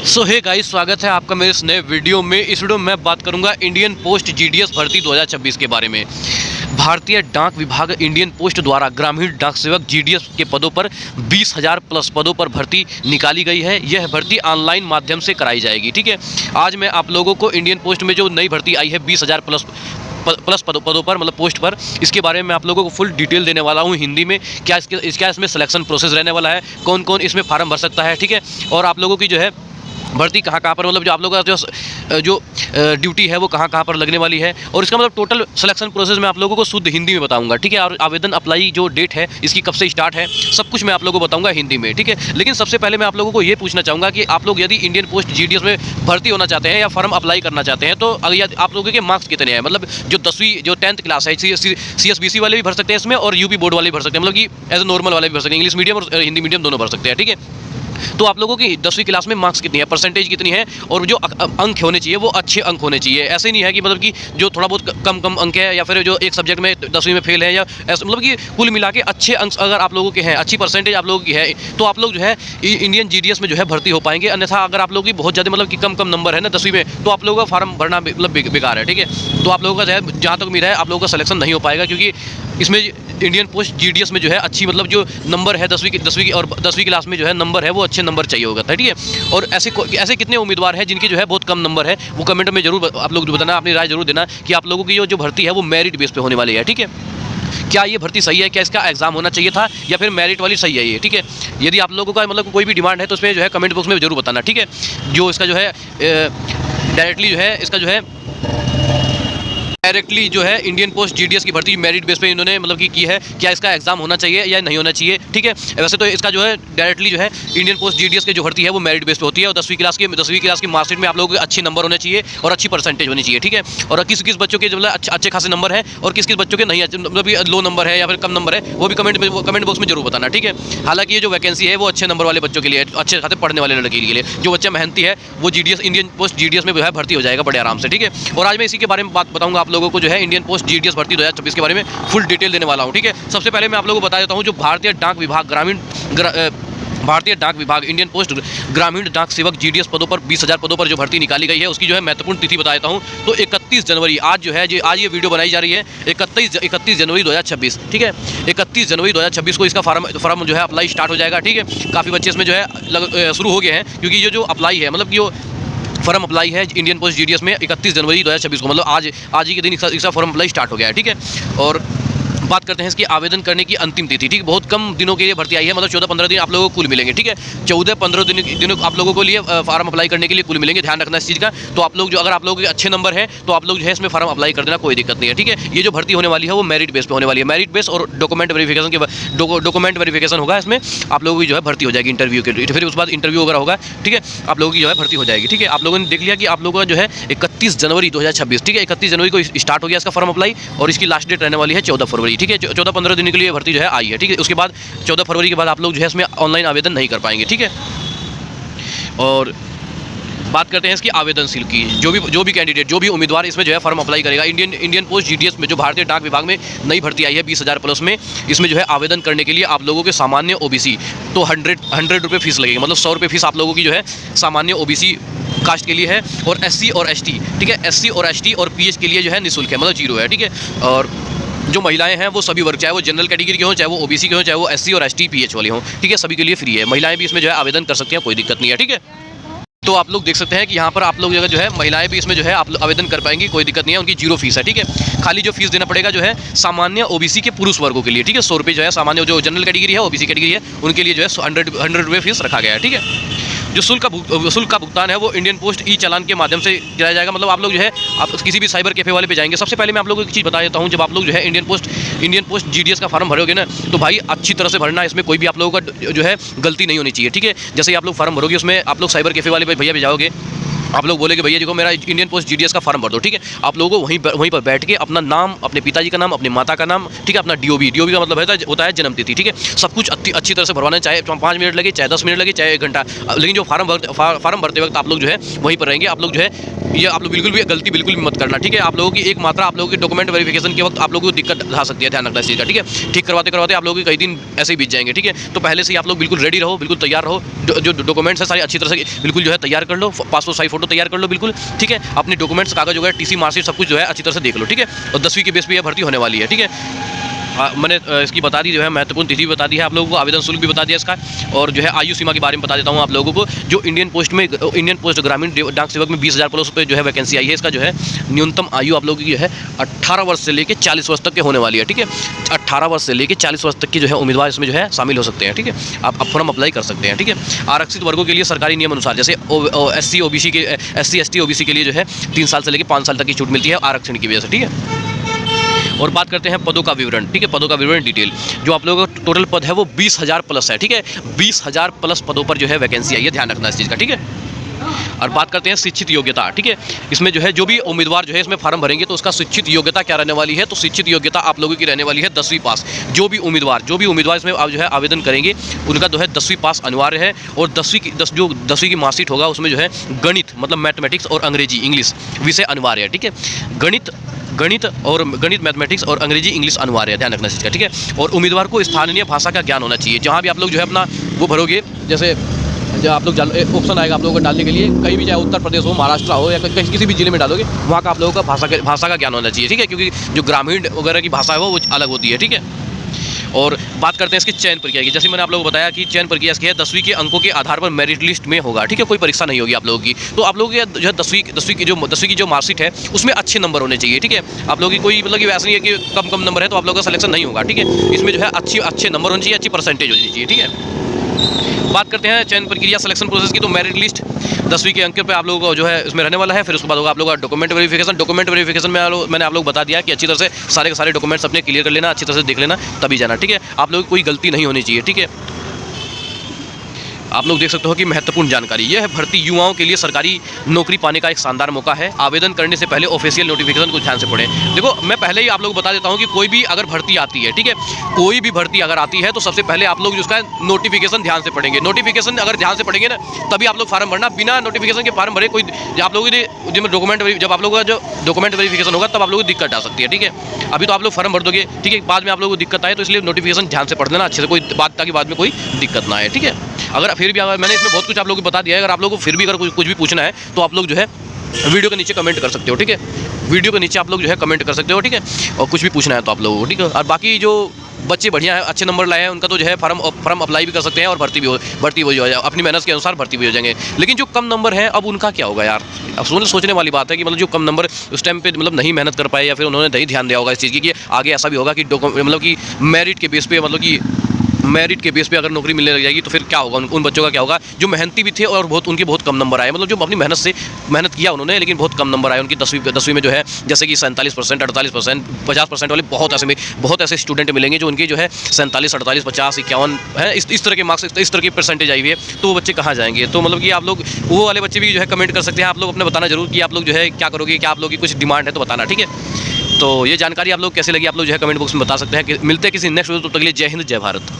सो hey guys, स्वागत है आपका मेरे इस नए वीडियो में। इस वीडियो में मैं बात करूंगा इंडियन पोस्ट जीडीएस भर्ती 2026 के बारे में। भारतीय डाक विभाग इंडियन पोस्ट द्वारा ग्रामीण डाक सेवक जीडीएस के पदों पर 20,000 प्लस पदों पर भर्ती निकाली गई है। यह भर्ती ऑनलाइन माध्यम से कराई जाएगी। ठीक है, आज मैं आप लोगों को इंडियन पोस्ट में जो नई भर्ती आई है 20,000 प्लस पदों पर, मतलब पोस्ट पर, इसके बारे में आप लोगों को फुल डिटेल देने वाला हूं हिंदी में। क्या इसमें सिलेक्शन प्रोसेस रहने वाला है, कौन कौन इसमें फार्म भर सकता है। ठीक है, और आप लोगों की जो है भर्ती कहाँ पर, मतलब जो आप लोगों का जो ड्यूटी है वो कहाँ पर लगने वाली है, और इसका मतलब टोटल सिलेक्शन प्रोसेस मैं आप लोगों को शुद्ध हिंदी में बताऊंगा। ठीक है, और आवेदन अप्लाई जो डेट है इसकी कब से स्टार्ट है, सब कुछ मैं आप लोगों को बताऊंगा हिंदी में। ठीक है, लेकिन सबसे पहले मैं आप लोगों को ये पूछना चाहूँगा कि आप लोग यदि इंडियन पोस्ट जीडीएस में भर्ती होना चाहते हैं या फॉर्म अप्लाई करना चाहते हैं, तो अगर आप लोगों के मार्क्स कितने हैं, मतलब जो 10वीं जो 10th क्लास है, CSBC वाले भी भर सकते हैं इसमें, और यूपी बोर्ड वाले भी भर सकते हैं, मतलब कि एज ए नॉर्मल वाले भी भर सकते हैं, इंग्लिश मीडियम और हिंदी मीडियम दोनों भर सकते हैं। ठीक है, तो आप लोगों की 10वीं क्लास में मार्क्स कितनी है, परसेंटेज कितनी है, और जो अंक होने चाहिए वो अच्छे अंक होने चाहिए। ऐसे नहीं है कि मतलब कि जो थोड़ा बहुत कम अंक है, या फिर जो एक सब्जेक्ट में 10वीं में फेल है, या ऐसा, मतलब कि कुल मिला के अच्छे अंक अगर आप लोगों के हैं, अच्छी परसेंटेज आप लोगों की है, तो आप लोग जो है इंडियन जीडीएस में जो है भर्ती हो पाएंगे। अन्यथा अगर आप लोगों की बहुत ज़्यादा मतलब कि कम नंबर है ना 10वीं में, तो आप लोगों का फॉर्म भरना मतलब बेकार है। ठीक है, तो आप लोगों का जो है जहाँ तक उम्मीद है आप लोगों का सिलेक्शन नहीं हो पाएगा, क्योंकि इसमें इंडियन पोस्ट जीडीएस में जो है अच्छी मतलब जो नंबर है 10वीं और 10वीं क्लास में जो है नंबर है वो अच्छे नंबर चाहिए होगा। ठीक है, और ऐसे कितने उम्मीदवार हैं जिनके जो है बहुत कम नंबर है, वो कमेंट में जरूर आप लोग बताना, अपनी राय जरूर देना कि आप लोगों की जो भर्ती है वो मेरिट बेस पे होने वाली है। ठीक है, क्या ये भर्ती सही है, क्या इसका एग्जाम होना चाहिए था, या फिर मेरिट वाली सही है ये। ठीक है, यदि आप लोगों का मतलब कोई भी डिमांड है तो उसमें जो है कमेंट बॉक्स में जरूर बताना। ठीक है, जो इसका जो है डायरेक्टली जो है इसका जो है डायरेक्टली जो है इंडियन पोस्ट जीडीएस की भर्ती मेरिट बेस पे इन्होंने मतलब की है, क्या इसका एग्जाम होना चाहिए या नहीं होना चाहिए। ठीक है, वैसे तो इसका जो है डायरेक्टली जो है इंडियन पोस्ट जीडीएस की जो भर्ती है वो मेरिट बेस पे होती है, और 10वीं क्लास की मार्कशीट में आप लोगों के अच्छे नंबर होने चाहिए और अच्छी परसेंटेज होनी चाहिए। ठीक है, और किस बच्चों के मतलब अच्छे खासे नंबर है और किस बच्चों के नहीं, मतलब लो नंबर है या फिर कम नंबर है, वो भी कमेंट बॉक्स में जरूर बताना। ठीक है, हालांकि ये जो वैकेंसी है वो अच्छे नंबर वाले बच्चों के लिए, अच्छे खाते पढ़ने वाले लड़के के लिए, जो बच्चा मेहनती है वो जीडीएस इंडियन पोस्ट जीडीएस में जो है भर्ती हो जाएगा बड़े आराम से। ठीक है, और आज मैं इसी के बारे में बात बताऊंगा आप लोगों को, जो है इंडियन पोस्ट जीडीएस भर्ती 2026 के बारे में फुल डिटेल देने वाला हूं। ठीक है, सबसे पहले मैं आप लोगों को बता देता हूं, जो भारतीय डाक विभाग इंडियन पोस्ट ग्रामीण डाक सेवक जीडीएस पदों पर 20,000 पदों पर जो भर्ती निकाली गई है उसकी जो है महत्वपूर्ण तिथि बता देता हूं। तो 31 जनवरी आज जो है आज ये वीडियो बनाई जा रही है 31 जनवरी 2026। ठीक है, 31 जनवरी 2026 को इसका फॉर्म जो है अप्लाई स्टार्ट हो जाएगा। ठीक है, काफ़ी बच्चे इसमें जो है शुरू हो गए हैं, क्योंकि ये जो अप्लाई है, मतलब जो फॉर्म अप्लाई है इंडियन पोस्ट जीडीएस में 31 जनवरी 2026 को, मतलब आज ही के दिन इसका फॉर्म अप्लाई स्टार्ट हो गया है। ठीक है, और बात करते हैं इसकी आवेदन करने की अंतिम तिथि। ठीक, बहुत कम दिनों के लिए भर्ती आई है, मतलब 14-15 दिन आप लोगों को कुल मिलेंगे। ठीक है, 14-15 दिन आप लोगों को लिए फॉर्म अप्लाई करने के लिए कुल मिलेंगे, ध्यान रखना इस चीज़ का। तो आप लोग जो, अगर आप लोगों के अच्छे नंबर है तो आप लोग जो है इसमें फॉर्म अप्लाई कर देना, कोई दिक्कत नहीं है। ठीक है, ये जो भर्ती होने वाली है वो मेरिट बेस पे होने वाली है, मेरिट बेस और डॉक्यूमेंट वेरिफिकेशन होगा इसमें, आप लोगों की जो है भर्ती हो जाएगी इंटरव्यू के लिए, फिर उसके बाद इंटरव्यू वगैरह होगा। ठीक है, आप लोगों की जो है भर्ती हो जाएगी। ठीक है, आप लोगों ने देख लिया कि आप लोगों का जो है 31 जनवरी 2026, ठीक है, 31 जनवरी को स्टार्ट हो गया इसका फॉर्म अप्लाई, और इसकी लास्ट डेट रहने वाली है 14 फरवरी। ठीक है, 14-15 दिन के लिए भर्ती जो है आई है। ठीक है, उसके बाद 14 फरवरी के बाद आप लोग जो है इसमें ऑनलाइन आवेदन नहीं कर पाएंगे। ठीक है, और बात करते हैं इसकी आवेदनशील की, जो भी कैंडिडेट, जो भी उम्मीदवार इसमें जो है फॉर्म अप्लाई करेगा इंडियन पोस्ट जीडीएस में, जो भारतीय डाक विभाग में नई भर्ती आई है 20,000 प्लस में, इसमें जो है आवेदन करने के लिए आप लोगों के सामान्य ओबीसी तो 100 रुपये फीस लगेगी, मतलब 100 रुपये फीस आप लोगों की जो है सामान्य ओबीसी कास्ट के लिए है, और SC और ST, ठीक है, SC और ST और PH के लिए जो है निःशुल्क है, मतलब 0 है। ठीक है, और जो महिलाएं हैं वो सभी वर्ग, चाहे वो जनरल कैटेगरी के हों, चाहे वो ओबीसी के हों, चाहे वो SC और ST PH वाले हों, ठीक है, सभी के लिए फ्री है। महिलाएं भी इसमें जो है आवेदन कर सकती हैं, कोई दिक्कत नहीं है। ठीक है, तो आप लोग देख सकते हैं कि यहाँ पर आप लोग जो है महिलाएं भी इसमें जो है आप आवेदन कर पाएंगी, कोई दिक्कत नहीं है, उनकी 0 फीस है। ठीक है, खाली जो फीस देना पड़ेगा जो है सामान्य ओबीसी के पुरुष वर्गों के लिए, ठीक है, 100 रुपये जो है सामान्य जो जनरल कैटेगरी है, ओबीसी कैटेगरी है, उनके लिए जो है 100 रुपये फीस रखा गया है। ठीक है, जो शुल्क का भुगतान है वो इंडियन पोस्ट ई चालान के माध्यम से किया जाएगा, मतलब आप लोग जो है आप किसी भी साइबर कैफे वाले पे जाएंगे। सबसे पहले मैं आप लोगों को एक चीज़ बता देता हूँ, जब आप लोग जो है इंडियन पोस्ट जीडीएस का फॉर्म भरोगे ना, तो भाई अच्छी तरह से भरना, इसमें कोई भी आप लोगों का जो है गलती नहीं होनी चाहिए। ठीक है, जैसे ही आप लोग फॉर्म भरोगे उसमें आप लोग साइबर कैफे वाले भैया भी जाओगे, आप लोग बोले कि भैया जी को मेरा इंडियन पोस्ट जीडीएस का फॉर्म भर दो। ठीक है, आप लोगों को वहीं पर बैठ के अपना नाम, अपने पिताजी का नाम, अपनी माता का नाम, ठीक है, अपना डीओबी का मतलब होता है जन्मतिथि। ठीक है, सब कुछ अच्छी तरह से भरवाना, चाहे 5 मिनट लगे, चाहे 10 मिनट लगे, चाहे 1 घंटा, लेकिन जो फॉर्म भरते वक्त आप लोग जो है वहीं पर रहेंगे। आप लोग जो है ये आप लोग बिल्कुल भी गलती बिल्कुल भी मत करना, ठीक है। आप लोगों की एक मात्रा आप लोगों की डॉक्यूमेंट वेरिफिकेशन के वक्त आप लोगों को दिक्कत आ सकती है, ध्यान रखना इस चीज़ का, ठीक है। ठीक करवाते करवाते आप लोगों के कई दिन ऐसे ही बीत जाएंगे, ठीक है। तो पहले से ही आप लोग बिल्कुल रेडी रहो, बिल्कुल तैयार रहो, जो डॉक्यूमेंट्स है सारे अच्छी तरह से बिल्कुल जो है तैयार कर लो, पासपोर्ट साइज फोटो तैयार कर लो बिल्कुल, ठीक है। अपने डॉक्यूमेंट्स कागज वगैरह टीसी मार्कशीट सब कुछ जो है अच्छी तरह से देख लो, ठीक है। और 10वीं के बेस पे यह भर्ती होने वाली है, ठीक है। मैंने इसकी बता दी जो है महत्वपूर्ण तिथि बता दी है आप लोगों को, आवेदन शुल्क भी बता दिया इसका, और जो है आयु सीमा के बारे में बता देता हूँ आप लोगों को। जो इंडियन पोस्ट ग्रामीण डाक सेवक में 20,000 प्लस पे जो है वैकेंसी आई है, इसका जो है न्यूनतम आयु आप लोगों की जो है 18 वर्ष से लेकर 40 वर्ष तक के होने वाली है, ठीक है। 18 वर्ष से लेकर 40 वर्ष तक की जो है उम्मीदवार इसमें जो है शामिल हो सकते हैं, ठीक है। आप फॉर्म अप्लाई कर सकते हैं, ठीक है। आरक्षित वर्गों के लिए सरकारी नियम अनुसार जैसे SC ST OBC के लिए जो है 3 साल से लेकर 5 साल तक की छूट मिलती है आरक्षण की वजह से, ठीक है। और बात करते हैं पदों का विवरण, ठीक है। पदों का विवरण डिटेल, जो आप लोगों का टोटल पद है वो 20,000 प्लस है, ठीक है। 20,000 प्लस पदों पर जो है वैकेंसी आई है, ध्यान रखना इस चीज़ का, ठीक है। और बात करते हैं शिक्षित योग्यता, ठीक है। इसमें जो है जो भी उम्मीदवार जो है इसमें फॉर्म भरेंगे तो उसका शिक्षित योग्यता क्या रहने वाली है, तो शिक्षित योग्यता आप लोगों की रहने वाली है 10वीं पास। जो भी उम्मीदवार इसमें आप जो है आवेदन करेंगे उनका जो है 10वीं पास अनिवार्य है। और 10वीं की मार्कशीट होगा उसमें जो है गणित मतलब मैथमेटिक्स और अंग्रेजी इंग्लिश विषय अनिवार्य है, ठीक है। गणित मैथमेटिक्स और अंग्रेजी इंग्लिश अनिवार्य है, ध्यान रखना इस चीज़ का, ठीक है। और उम्मीदवार को स्थानीय भाषा का ज्ञान होना चाहिए। जहाँ भी आप लोग जो है अपना वो भरोगे, जैसे जो आप लोग ऑप्शन आएगा आप लोगों को डालने के लिए, कहीं भी चाहे उत्तर प्रदेश हो, महाराष्ट्र हो, या किसी भी जिले में डालोगे, वहाँ का आप लोगों का भाषा का ज्ञान होना चाहिए, ठीक है। क्योंकि जो ग्रामीण वगैरह की भाषा है वो अलग होती है, ठीक है। और बात करते हैं इसकी चयन प्रक्रिया की। जैसे मैंने आप लोगों को बताया कि चयन प्रक्रिया इसकी है 10वीं के अंकों के आधार पर मेरिट लिस्ट में होगा, ठीक है। कोई परीक्षा नहीं होगी आप लोगों की। तो आप लोगों के जो है 10वीं की जो मार्कशीट है उसमें अच्छे नंबर होने चाहिए, ठीक है। आप लोगों की कोई मतलब कि वैसा नहीं है कि कम नंबर है तो आप लोगों का सिलेक्शन नहीं होगा, ठीक है। इसमें जो है अच्छे नंबर होने चाहिए, अच्छी परसेंटेज होनी चाहिए, ठीक है। बात करते हैं चयन प्रक्रिया सिलेक्शन प्रोसेस की। तो मेरिट लिस्ट 10वीं के अंक पे आप लोगों को जो है इसमें रहने वाला है। फिर उसके बाद होगा आप लोगों का डॉक्यूमेंट वेरिफिकेशन में मैंने आप लोग बता दिया कि अच्छी तरह से सारे के सारे डॉक्यूमेंट्स अपने क्लियर कर लेना, अच्छी तरह से देख लेना, तभी जाना, ठीक है। आप लोगों की कोई गलती नहीं होनी चाहिए, ठीक है। आप लोग देख सकते हो कि महत्वपूर्ण जानकारी, यह है भर्ती युवाओं के लिए सरकारी नौकरी पाने का एक शानदार मौका है। आवेदन करने से पहले ऑफिशियल नोटिफिकेशन को ध्यान से पढ़ें। देखो मैं पहले ही आप लोग बता देता हूं कि कोई भी अगर भर्ती आती है, ठीक है, कोई भी भर्ती अगर आती है तो सबसे पहले आप लोग उसका नोटिफिकेशन ध्यान से पढ़ेंगे। नोटिफिकेशन अगर ध्यान से पढ़ेंगे ना तभी आप लोग फॉर्म भरना। बिना नोटिफिकेशन के फॉर्म भरे कोई आप लोगों के जब आप लोगों का जो डॉक्यूमेंट वेरिफिकेशन होगा तब आप लोगों को दिक्कत आ सकती है, ठीक है। अभी तो आप लोग फॉर्म भर दोगे, ठीक है, बाद में आप लोगों को दिक्कत आए तो इसलिए नोटिफिकेशन ध्यान से पढ़ लेना अच्छे से, कोई बात ताकि बाद में कोई दिक्कत ना आए, ठीक है। अगर फिर भी मैंने इसमें बहुत कुछ आप लोगों को बता दिया है, अगर आप लोगों को फिर भी अगर कुछ भी पूछना है तो आप लोग जो है वीडियो के नीचे कमेंट कर सकते हो, ठीक है। वीडियो के नीचे आप लोग जो है कमेंट कर सकते हो, ठीक है। और कुछ भी पूछना है तो आप लोगों को, ठीक है। और बाकी जो बच्चे बढ़िया है, अच्छे नंबर लाए हैं, उनका तो जो है फॉर्म अप्लाई भी कर सकते हैं और भर्ती भी हो जाए, अपनी मेहनत के अनुसार भर्ती भी हो जाएंगे। लेकिन जो कम नंबर है अब उनका क्या होगा यार। अब सोचने वाली बात है कि मतलब जो कम नंबर उस टाइम पे मतलब नहीं मेहनत कर पाए या फिर उन्होंने नहीं ध्यान दिया होगा इस चीज़ की कि आगे ऐसा भी होगा कि मतलब कि मेरिट के बेस पे अगर नौकरी मिलने लग जाएगी तो फिर क्या होगा, उन बच्चों का क्या होगा जो मेहनती भी थे और उनके बहुत कम नंबर आए। मतलब जो अपनी मेहनत किया उन्होंने लेकिन बहुत कम नंबर आए उनकी 10वीं में जो है, जैसे कि 47%, 48%, 50% वाले बहुत ऐसे स्टूडेंट मिलेंगे जो उनकी जो है 47, 48, 50, 51 है, इस तरह के मार्क्स, इस तरह की परसेंटेज आई हुई है। तो वो बच्चे कहाँ जाएंगे। तो मतलब कि आप लोग वो वाले बच्चे भी जो है कमेंट कर सकते हैं। आप लोग अपने बताना जरूर कि आप लोग जो है क्या करोगे, क्या आप लोग की कुछ डिमांड है तो बताना, ठीक है। तो ये जानकारी आप लोग कैसे लगी आप लोग जो है कमेंट बॉक्स में बता सकते हैं। मिलते हैं किसी नेक्स्ट वीडियो, तब तक के लिए जय हिंद, जय भारत।